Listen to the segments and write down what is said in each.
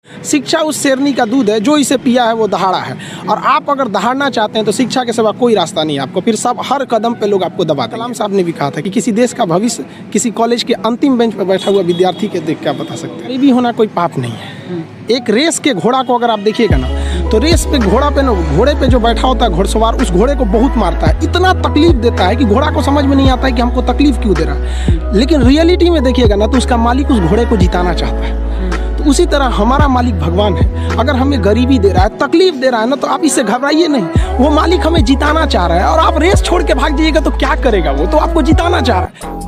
शिक्षा उस शेरनी का दूध है जो इसे पिया है वो दहाड़ा है। और आप अगर दहाड़ना चाहते हैं तो शिक्षा के सिवा कोई रास्ता नहीं है आपको, फिर सब हर कदम पे लोग आपको दबाते हैं। कलाम साहब ने भी कहा था कि किसी देश का भविष्य किसी कॉलेज के अंतिम बेंच पर बैठा हुआ विद्यार्थी के देख क्या बता सकते हैं। गरीबी होना कोई पाप नहीं है। एक रेस के घोड़ा को अगर आप देखिएगा ना, तो रेस पे घोड़े पे जो बैठा होता है घुड़सवार, उस घोड़े को बहुत मारता है, इतना तकलीफ देता है कि घोड़ा को समझ में नहीं आता है कि हमको तकलीफ क्यों दे रहा है। लेकिन रियलिटी में देखिएगा ना तो उसका मालिक उस घोड़े को जिताना चाहता है। तो उसी तरह हमारा मालिक भगवान है। अगर हमें गरीबी दे रहा है, तकलीफ दे रहा है ना, तो आप इससे घबराइए नहीं। वो मालिक हमें जिताना चाह रहा है और आप रेस छोड़ के भाग जाइएगा तो क्या करेगा? वो तो आपको जिताना चाह रहा है।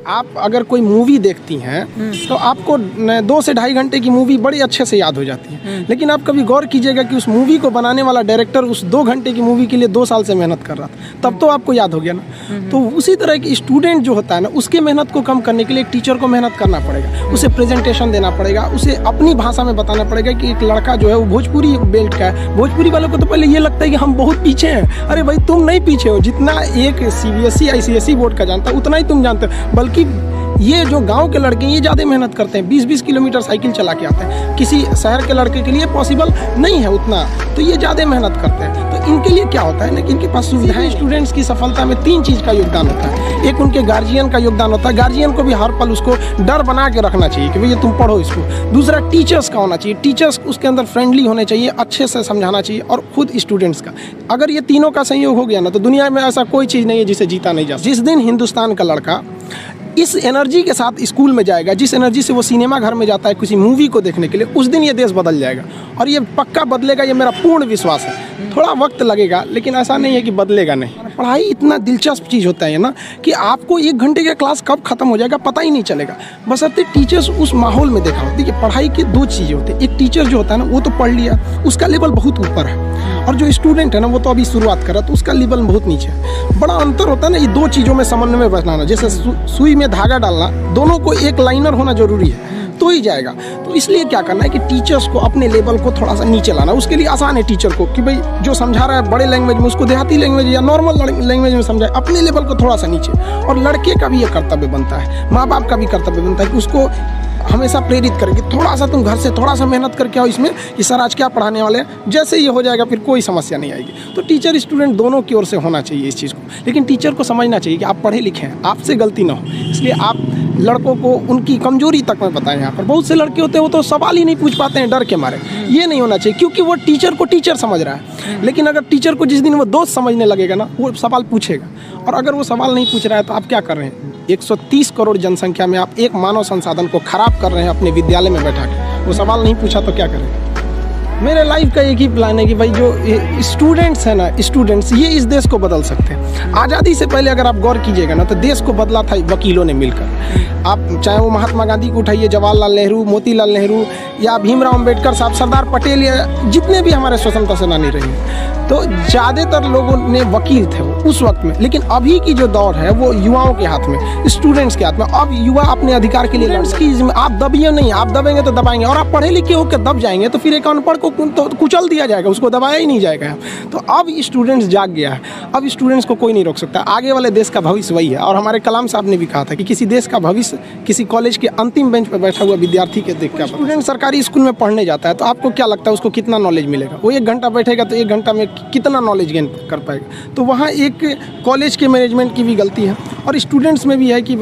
आप अगर कोई मूवी देखती हैं तो आपको 2 से ढाई घंटे की मूवी बड़ी अच्छे से याद हो जाती है। लेकिन आप कभी गौर कीजिएगा कि उस मूवी को बनाने वाला डायरेक्टर उस 2 घंटे की मूवी के लिए 2 साल से मेहनत कर रहा था, तब तो आपको याद हो गया ना। तो उसी तरह की स्टूडेंट जो होता है ना, उसके मेहनत को कम करने के लिए एक टीचर को मेहनत करना पड़ेगा, उसे प्रेजेंटेशन देना पड़ेगा, उसे अपनी भाषा में बताना पड़ेगा कि एक लड़का जो है वो भोजपुरी बेल्ट का है। भोजपुरी वालों को तो पहले ये लगता है कि हम बहुत पीछे हैं। अरे भाई तुम नहीं पीछे हो, जितना एक CBSE ICSE बोर्ड का जानता है उतना ही तुम जानते हो। बल्कि ये जो गांव के लड़के ये ज़्यादा मेहनत करते हैं, 20-20 किलोमीटर साइकिल चला के आते हैं। किसी शहर के लड़के के लिए पॉसिबल नहीं है उतना, तो ये ज़्यादा मेहनत करते हैं। तो इनके लिए क्या होता है ना कि इनके पास सुविधाएं। स्टूडेंट्स की सफलता में 3 चीज़ का योगदान होता है। एक उनके गार्जियन का योगदान होता है, गार्जियन को भी हर पल उसको डर बना के रखना चाहिए कि भैया तुम पढ़ो इसको। दूसरा टीचर्स का होना चाहिए, टीचर्स उसके अंदर फ्रेंडली होने चाहिए, अच्छे से समझाना चाहिए, और खुद स्टूडेंट्स का। अगर ये तीनों का संयोग हो गया ना तो दुनिया में ऐसा कोई चीज़ नहीं है जिसे जीता नहीं जा सकता। जिस दिन हिंदुस्तान का लड़का इस एनर्जी के साथ स्कूल में जाएगा, जिस एनर्जी से वो सिनेमा घर में जाता है किसी मूवी को देखने के लिए, उस दिन ये देश बदल जाएगा। और ये पक्का बदलेगा, ये मेरा पूर्ण विश्वास है। थोड़ा वक्त लगेगा लेकिन ऐसा नहीं है कि बदलेगा नहीं। पढ़ाई इतना दिलचस्प चीज़ होता है ना कि आपको 1 घंटे का क्लास कब खत्म हो जाएगा पता ही नहीं चलेगा, बशर्ते टीचर्स उस माहौल में देखा हो। देखिए पढ़ाई की 2 चीज़ें होती है। एक टीचर जो होता है ना वो तो पढ़ लिया, उसका लेवल बहुत ऊपर है, और जो स्टूडेंट है ना वो तो अभी शुरुआत कर रहा है तो उसका लेवल बहुत नीचे है। बड़ा अंतर होता है ना ये 2 चीज़ों में समन्वय बनाना। जैसे सुई में धागा डालना, दोनों को एक लाइनर होना जरूरी है तो ही जाएगा। तो इसलिए क्या करना है कि टीचर्स को अपने लेवल को थोड़ा सा नीचे लाना। उसके लिए आसान है टीचर को कि भाई जो समझा रहा है बड़े लैंग्वेज में उसको देहाती लैंग्वेज या नॉर्मल लैंग्वेज में समझाए, अपने लेवल को थोड़ा सा नीचे। और लड़के का भी ये कर्तव्य बनता है, माँ बाप का भी कर्तव्य बनता है कि उसको हमेशा प्रेरित करेंगे, थोड़ा सा तुम घर से थोड़ा सा मेहनत करके आओ इसमें कि सर आज क्या पढ़ाने वाले हैं। जैसे ये हो जाएगा फिर कोई समस्या नहीं आएगी। तो टीचर स्टूडेंट दोनों की ओर से होना चाहिए इस चीज़ को। लेकिन टीचर को समझना चाहिए कि आप पढ़े लिखे हैं, आपसे गलती ना हो, इसलिए आप लड़कों को उनकी कमजोरी तक में बताएं। यहाँ पर बहुत से लड़के होते हैं वो तो सवाल ही नहीं पूछ पाते हैं डर के मारे। ये नहीं होना चाहिए क्योंकि वो टीचर को टीचर समझ रहा है। लेकिन अगर टीचर को जिस दिन वो दोस्त समझने लगेगा ना, वो सवाल पूछेगा। और अगर वो सवाल नहीं पूछ रहा है तो आप क्या कर रहे हैं? 130 करोड़ जनसंख्या में आप एक मानव संसाधन को खराब कर रहे हैं अपने विद्यालय में बैठा के। वो सवाल नहीं पूछा तो क्या करें? मेरे लाइफ का एक ही प्लान है कि भाई जो स्टूडेंट्स हैं ना, स्टूडेंट्स ये इस देश को बदल सकते हैं। आज़ादी से पहले अगर आप गौर कीजिएगा ना तो देश को बदला था वकीलों ने मिलकर। आप चाहे वो महात्मा गांधी को उठाइए, जवाहरलाल नेहरू, मोतीलाल नेहरू, या भीमराव अंबेडकर साहब, सरदार पटेल, या जितने भी हमारे स्वतंत्रता सेनानी रहे, तो ज़्यादातर लोगों ने वकील थे वो उस वक्त में। लेकिन अभी की जो दौर है वो युवाओं के हाथ में, स्टूडेंट्स के हाथ में। अब युवा अपने अधिकार के लिए आप दबिए नहीं, आप दबेंगे तो दबाएंगे। और आप पढ़े लिखे होकर दब जाएंगे तो फिर एक अनपढ़ को तो कुचल दिया जाएगा, उसको दबाया ही नहीं जाएगा। तो अब स्टूडेंट्स जाग गया है, अब स्टूडेंट्स को कोई नहीं रोक सकता। आगे वाले देश का भविष्य वही है। और हमारे कलाम साहब ने भी कहा था कि किसी देश का भविष्य किसी कॉलेज के अंतिम बेंच पर बैठा हुआ विद्यार्थी के देख के। स्टूडेंट सरकारी स्कूल में पढ़ने जाता है तो आपको क्या लगता है उसको कितना नॉलेज मिलेगा? वो 1 घंटा बैठेगा तो 1 घंटा में कितना नॉलेज गेन कर पाएगा? तो वहाँ एक कॉलेज के मैनेजमेंट की भी गलती है और स्टूडेंट्स में भी है कि